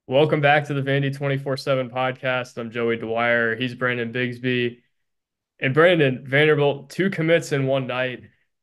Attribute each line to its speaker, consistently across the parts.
Speaker 1: Welcome back to the Vandy 24/7 podcast. I'm Joey Dwyer. He's Brandon Bigsby. And Brandon, Vanderbilt, two commits in one night.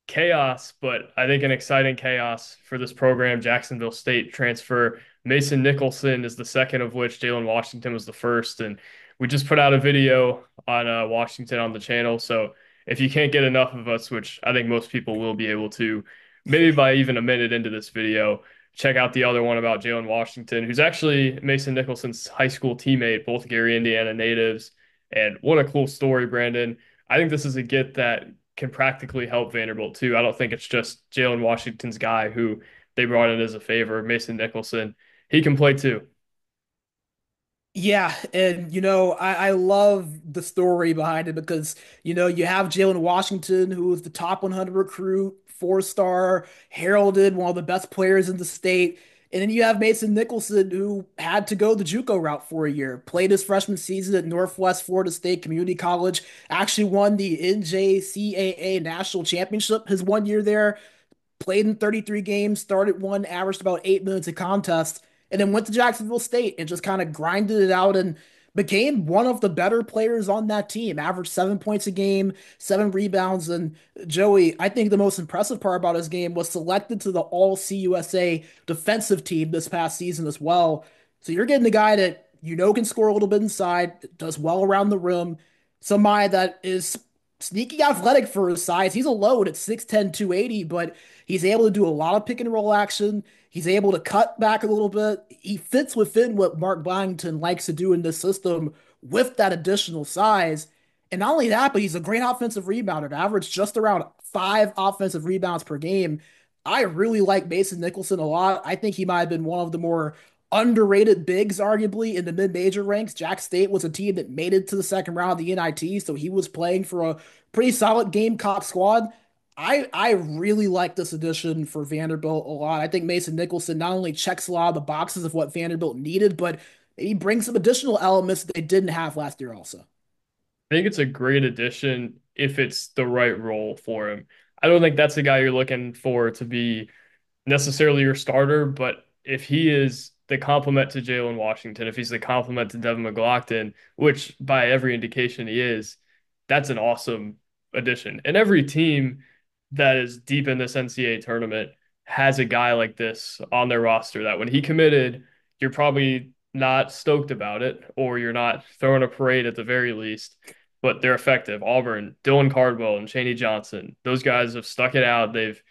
Speaker 1: Chaos, but I think an exciting chaos for this program. Jacksonville State transfer. Mason Nicholson is the second, of which Jalen Washington was the first. And we just put out a video on Washington on the channel. So if you can't get enough of us, which I think most people will be able to, maybe by even a minute into this video, check out the other one about Jalen Washington, who's actually Mason Nicholson's high school teammate, both Gary, Indiana natives. And what a cool story, Brandon. I think this is a get that can practically help Vanderbilt too. I don't think it's just Jalen Washington's guy who they brought in as a favor, Mason Nicholson. He can play too.
Speaker 2: Yeah, and I love the story behind it because you have Jalen Washington, who was the top 100 recruit, four-star, heralded one of the best players in the state, and then you have Mason Nicholson, who had to go the JUCO route for a year, played his freshman season at Northwest Florida State Community College, actually won the NJCAA National Championship his 1 year there, played in 33 games, started one, averaged about 8 minutes a contest, and then went to Jacksonville State and just kind of grinded it out and became one of the better players on that team. Averaged 7 points a game, 7 rebounds. And Joey, I think the most impressive part about his game was selected to the All CUSA defensive team this past season as well. So you're getting a guy that can score a little bit inside, does well around the rim, somebody that is sneaky athletic for his size. He's a load at 6'10", 280, but he's able to do a lot of pick and roll action. He's able to cut back a little bit. He fits within what Mark Byington likes to do in this system with that additional size. And not only that, but he's a great offensive rebounder, averaged just around 5 offensive rebounds per game. I really like Mason Nicholson a lot. I think he might have been one of the more underrated bigs, arguably, in the mid-major ranks. Jack State was a team that made it to the second round of the NIT, so he was playing for a pretty solid Gamecock squad. I really like this addition for Vanderbilt a lot. I think Mason Nicholson not only checks a lot of the boxes of what Vanderbilt needed, but he brings some additional elements that they didn't have last year also.
Speaker 1: I think it's a great addition if it's the right role for him. I don't think that's the guy you're looking for to be necessarily your starter, but if he is the complement to Jalen Washington, if he's the complement to Devin McLaughlin, which by every indication he is, that's an awesome addition. And every team that is deep in this NCAA tournament has a guy like this on their roster that when he committed, you're probably not stoked about it, or you're not throwing a parade at the very least, but they're effective. Auburn, Dylan Cardwell, and Chaney Johnson, those guys have stuck it out. They've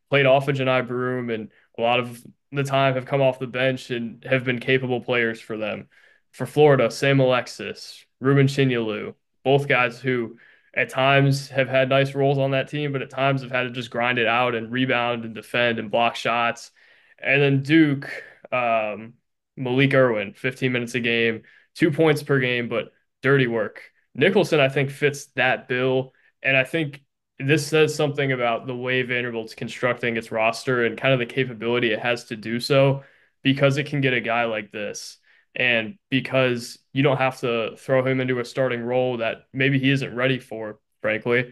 Speaker 1: played off of Janai Broom and a lot of the time have come off the bench and have been capable players for them. For Florida, Sam Alexis, Ruben Chinyelu, both guys who at times have had nice roles on that team, but at times have had to just grind it out and rebound and defend and block shots. And then Duke, um, Malik Irwin, 15 minutes a game, 2 points per game, but dirty work. Nicholson, I think, fits that bill. And I think this says something about the way Vanderbilt's constructing its roster and kind of the capability it has to do so because it can get a guy like this. And because you don't have to throw him into a starting role that maybe he isn't ready for, frankly.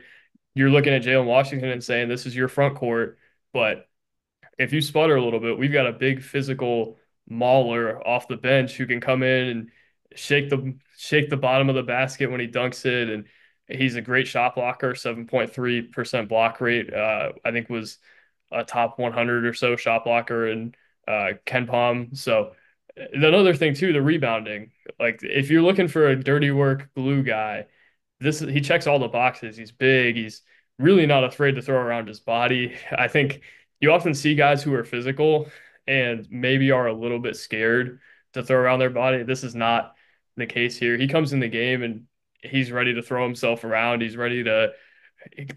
Speaker 1: You're looking at Jalen Washington and saying, this is your front court. But if you sputter a little bit, we've got a big physical mauler off the bench who can come in and shake the bottom of the basket when he dunks it. And he's a great shot blocker, 7.3% block rate. I think was a top 100 or so shot blocker in Ken Palm. So another thing too, the rebounding. Like if you're looking for a dirty work glue guy, he checks all the boxes. He's big. He's really not afraid to throw around his body. I think you often see guys who are physical and maybe are a little bit scared to throw around their body. This is not the case here. He comes in the game and he's ready to throw himself around. He's ready to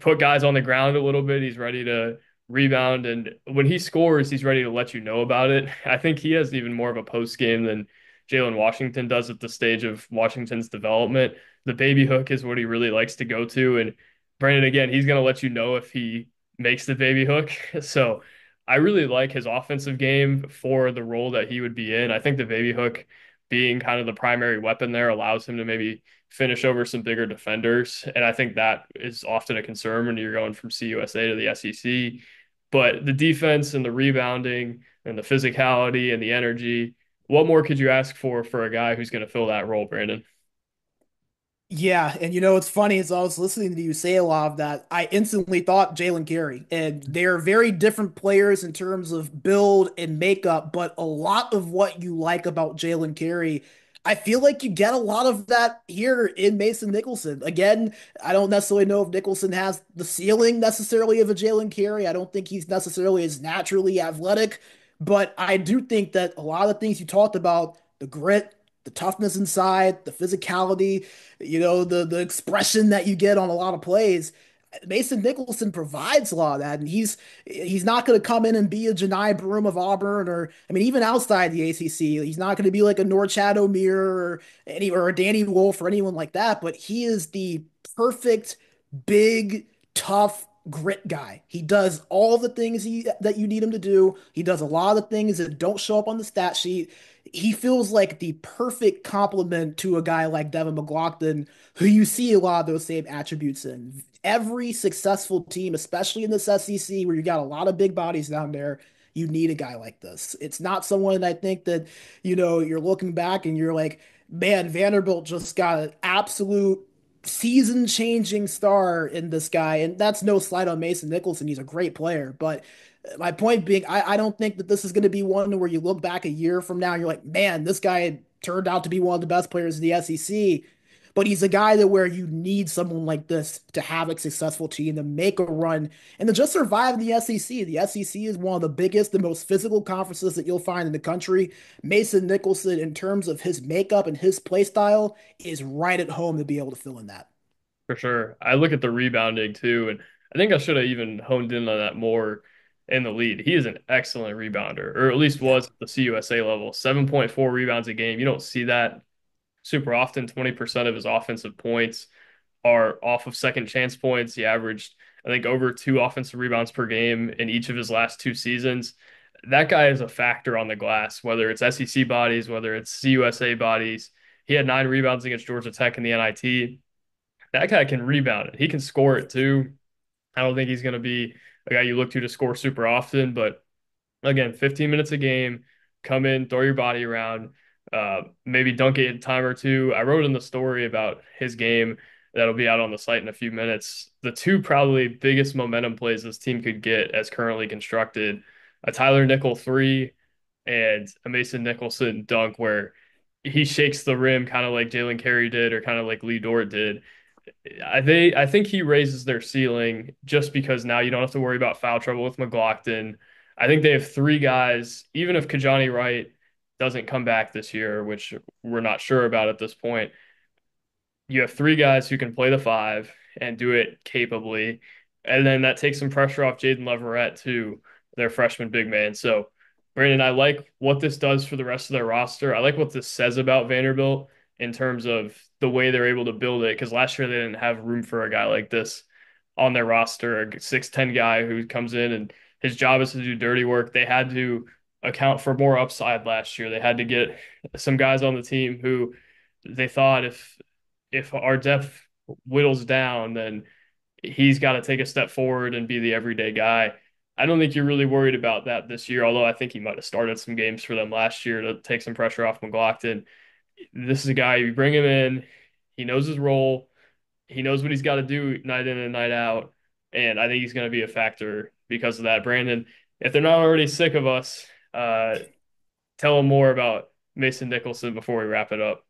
Speaker 1: put guys on the ground a little bit. He's ready to rebound. And when he scores, he's ready to let you know about it. I think he has even more of a post game than Jalen Washington does at the stage of Washington's development. The baby hook is what he really likes to go to. And Brandon, again, he's going to let you know if he makes the baby hook. So I really like his offensive game for the role that he would be in. I think the baby hook being kind of the primary weapon there allows him to maybe finish over some bigger defenders. And I think that is often a concern when you're going from CUSA to the SEC. But the defense and the rebounding and the physicality and the energy, what more could you ask for a guy who's going to fill that role, Brandon?
Speaker 2: Yeah, and it's funny as I was listening to you say a lot of that, I instantly thought Jalen Carey, and they're very different players in terms of build and makeup, but a lot of what you like about Jalen Carey, I feel like you get a lot of that here in Mason Nicholson. Again, I don't necessarily know if Nicholson has the ceiling necessarily of a Jalen Carey. I don't think he's necessarily as naturally athletic, but I do think that a lot of the things you talked about, the grit, the toughness inside, the physicality, the expression that you get on a lot of plays. Mason Nicholson provides a lot of that, and he's not going to come in and be a Janai Broom of Auburn, or I mean, even outside the ACC, he's not going to be like a Norchad O'Meara or a Danny Wolf or anyone like that. But he is the perfect big tough grit guy. He does all the things that you need him to do. He does a lot of the things that don't show up on the stat sheet. He feels like the perfect complement to a guy like Devin McLaughlin, who you see a lot of those same attributes in. Every successful team, especially in this SEC, where you got a lot of big bodies down there, you need a guy like this. It's not someone I think that, you're looking back and you're like, man, Vanderbilt just got an absolute season-changing star in this guy. And that's no slight on Mason Nicholson. He's a great player. But my point being, I don't think that this is going to be one where you look back a year from now and you're like, man, this guy turned out to be one of the best players in the SEC. But he's a guy that where you need someone like this to have a successful team, to make a run, and to just survive in the SEC. The SEC is one of the biggest, the most physical conferences that you'll find in the country. Mason Nicholson, in terms of his makeup and his play style, is right at home to be able to fill in that.
Speaker 1: For sure. I look at the rebounding too, and I think I should have even honed in on that more in the lead. He is an excellent rebounder, or at least
Speaker 2: Yeah.
Speaker 1: was at the CUSA level. 7.4 rebounds a game. You don't see that super often. 20% of his offensive points are off of second chance points. He averaged, I think, over two offensive rebounds per game in each of his last two seasons. That guy is a factor on the glass, whether it's SEC bodies, whether it's CUSA bodies. He had 9 rebounds against Georgia Tech in the NIT. That guy can rebound it. He can score it too. I don't think he's going to be a guy you look to score super often, but again, 15 minutes a game, come in, throw your body around, maybe dunk it a time or two. I wrote in the story about his game that'll be out on the site in a few minutes. The two probably biggest momentum plays this team could get as currently constructed, a Tyler Nickel three and a Mason Nicholson dunk where he shakes the rim kind of like Jalen Carey did or kind of like Lee Dort did. I think he raises their ceiling just because now you don't have to worry about foul trouble with McLaughlin. I think they have three guys, even if Kajani Wright doesn't come back this year, which we're not sure about at this point. You have three guys who can play the five and do it capably. And then that takes some pressure off Jaden Leverett too, their freshman big man. So Brandon, I like what this does for the rest of their roster. I like what this says about Vanderbilt in terms of the way they're able to build it. Because last year they didn't have room for a guy like this on their roster, a 6'10" guy who comes in and his job is to do dirty work. They had to account for more upside last year. They had to get some guys on the team who they thought if our depth whittles down, then he's got to take a step forward and be the everyday guy. I don't think you're really worried about that this year, although I think he might have started some games for them last year to take some pressure off McLaughlin. This is a guy, you bring him in, he knows his role, he knows what he's got to do night in and night out, and I think he's going to be a factor because of that. Brandon, if they're not already sick of us, tell them more about Mason Nicholson before we wrap it up.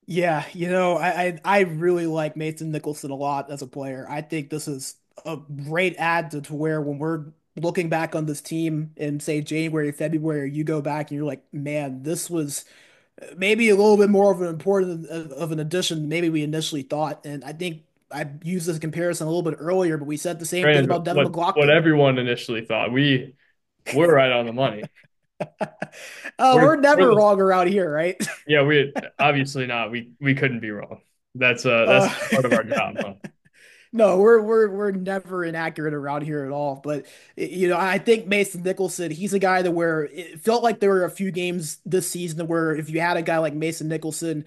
Speaker 2: Yeah, I really like Mason Nicholson a lot as a player. I think this is a great add to where when we're looking back on this team in say January, February, you go back and you're like, man, this was maybe a little bit more of an important of an addition than maybe we initially thought. And I think I used this comparison a little bit earlier, but we said the same thing
Speaker 1: Brandon,
Speaker 2: about Devin
Speaker 1: what
Speaker 2: McLaughlin.
Speaker 1: everyone initially thought, we're right on the money.
Speaker 2: We're
Speaker 1: We're
Speaker 2: never
Speaker 1: the
Speaker 2: wrong around here, right?
Speaker 1: Yeah, we obviously not. We couldn't be wrong. That's
Speaker 2: Uh,
Speaker 1: part of our job, huh?
Speaker 2: No, we're never inaccurate around here at all. But I think Mason Nicholson, he's a guy that where it felt like there were a few games this season where if you had a guy like Mason Nicholson,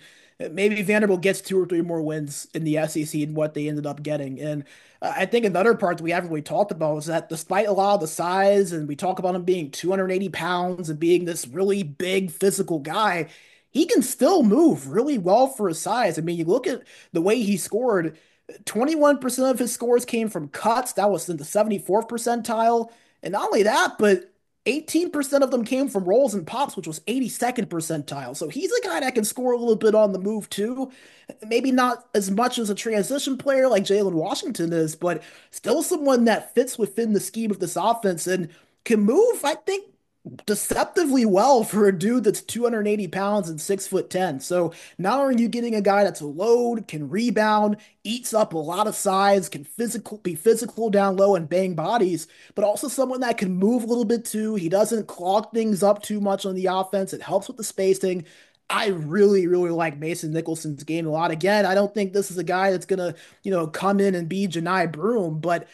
Speaker 2: maybe Vanderbilt gets 2 or 3 more wins in the SEC than what they ended up getting. And I think another part that we haven't really talked about is that despite a lot of the size, and we talk about him being 280 pounds and being this really big physical guy, he can still move really well for his size. I mean, you look at the way he scored, 21% of his scores came from cuts. That was in the 74th percentile. And not only that, but 18% of them came from rolls and pops, which was 82nd percentile. So he's a guy that can score a little bit on the move too. Maybe not as much as a transition player like Jalen Washington is, but still someone that fits within the scheme of this offense and can move, I think, deceptively well for a dude that's 280 pounds and 6'10". So not only are you getting a guy that's a load, can rebound, eats up a lot of size, can be physical down low and bang bodies, but also someone that can move a little bit too. He doesn't clog things up too much on the offense. It helps with the spacing. I really, really like Mason Nicholson's game a lot. Again, I don't think this is a guy that's gonna, come in and be Janai Broom, but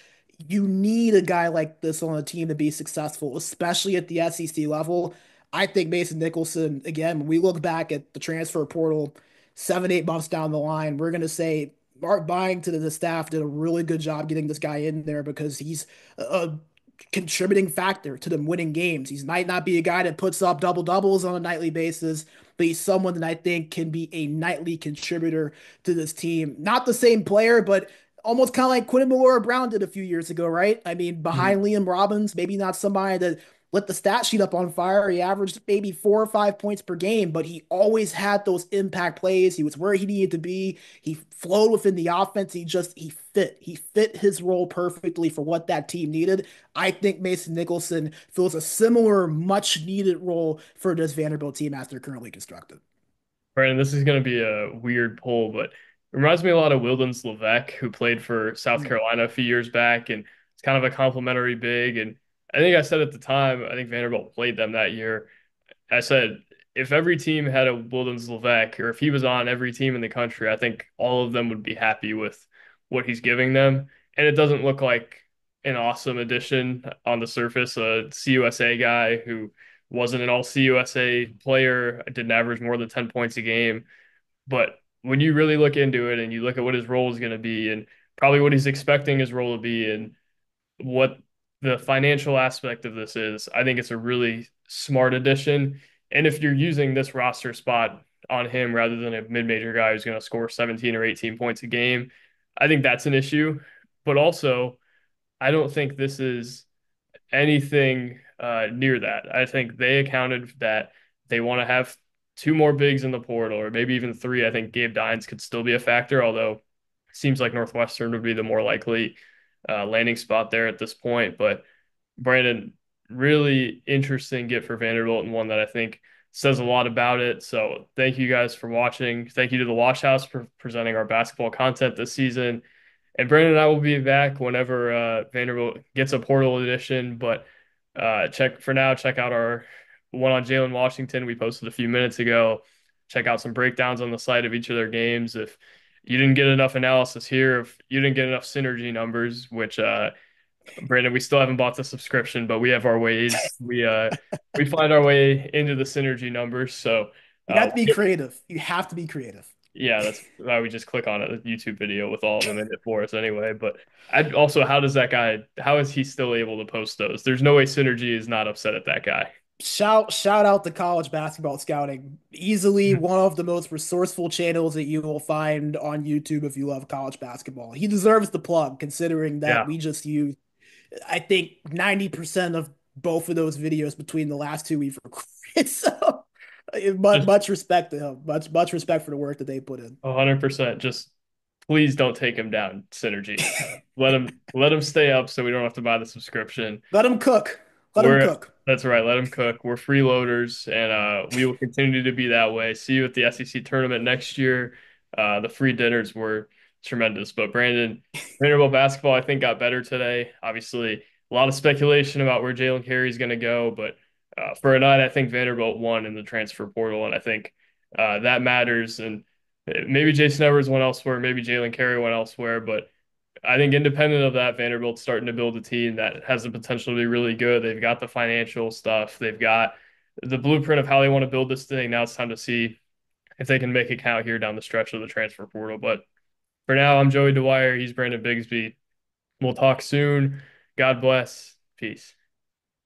Speaker 2: you need a guy like this on a team to be successful, especially at the SEC level. I think Mason Nicholson, again, when we look back at the transfer portal 7, 8 months down the line, we're going to say Mark Byington and the staff did a really good job getting this guy in there because he's a contributing factor to them winning games. He might not be a guy that puts up double doubles on a nightly basis, but he's someone that I think can be a nightly contributor to this team. Not the same player, but almost kind of like Quentin Millora-Brown did a few years ago, right? I mean, behind Liam Robbins, maybe not somebody that lit the stat sheet up on fire. He averaged maybe 4 or 5 points per game, but he always had those impact plays. He was where he needed to be. He flowed within the offense. He fit. He fit his role perfectly for what that team needed. I think Mason Nicholson fills a similar, much needed role for this Vanderbilt team as they're currently constructed.
Speaker 1: Brandon, this is going to be a weird pull, but it reminds me a lot of Wildens Levesque, who played for South
Speaker 2: Mm.
Speaker 1: Carolina a few years back, and it's kind of a complimentary big. And I think I said at the time, I think Vanderbilt played them that year. I said if every team had a Wildens Levesque, or if he was on every team in the country, I think all of them would be happy with what he's giving them. And it doesn't look like an awesome addition on the surface. A CUSA guy who wasn't an all CUSA player, didn't average more than 10 points a game. But when you really look into it and you look at what his role is going to be and probably what he's expecting his role to be and what the financial aspect of this is, I think it's a really smart addition. And if you're using this roster spot on him rather than a mid-major guy who's going to score 17 or 18 points a game, I think that's an issue. But also, I don't think this is anything near that. I think they accounted that they want to have two more bigs in the portal, or maybe even three. I think Gabe Dines could still be a factor, although it seems like Northwestern would be the more likely landing spot there at this point. But Brandon, really interesting get for Vanderbilt and one that I think says a lot about it. So thank you guys for watching. Thank you to the Wash House for presenting our basketball content this season. And Brandon and I will be back whenever Vanderbilt gets a portal edition. But check out our one on Jalen Washington we posted a few minutes ago. Check out some breakdowns on the site of each of their games. If you didn't get enough analysis here, if you didn't get enough synergy numbers, which Brandon, we still haven't bought the subscription, but we have our ways. We find our way into the synergy numbers. So
Speaker 2: You have
Speaker 1: uh,
Speaker 2: to be creative. You have to be creative.
Speaker 1: yeah, that's why we just click on a YouTube video with all of them in it for us anyway. But I also, how does that guy? How is he still able to post those? There's no way Synergy is not upset at that guy.
Speaker 2: Shout out to college basketball scouting. Easily one of the most resourceful channels that you will find on YouTube if you love college basketball. He deserves the plug, considering that
Speaker 1: Yeah,
Speaker 2: we just use, I think, 90% of both of those videos between the last two we've recorded. So
Speaker 1: just
Speaker 2: much respect to him. Much respect for the work that they put in.
Speaker 1: 100%. Just please don't take him down, Synergy. Let him stay up so we don't have to buy the subscription.
Speaker 2: Let him cook. Let him
Speaker 1: We're
Speaker 2: cook.
Speaker 1: That's right. Let them cook. We're freeloaders, and we will continue to be that way. See you at the SEC tournament next year. The free dinners were tremendous. But Brandon, Vanderbilt basketball, I think, got better today. Obviously, a lot of speculation about where Jalen Carey's going to go, but for a night, I think Vanderbilt won in the transfer portal, and I think that matters. And maybe Jason Evers went elsewhere, maybe Jalen Carey went elsewhere, but I think independent of that, Vanderbilt's starting to build a team that has the potential to be really good. They've got the financial stuff. They've got the blueprint of how they want to build this thing. Now it's time to see if they can make it count here down the stretch of the transfer portal. But for now, I'm Joey Dwyer. He's Brandon Bigsby. We'll talk soon. God bless. Peace.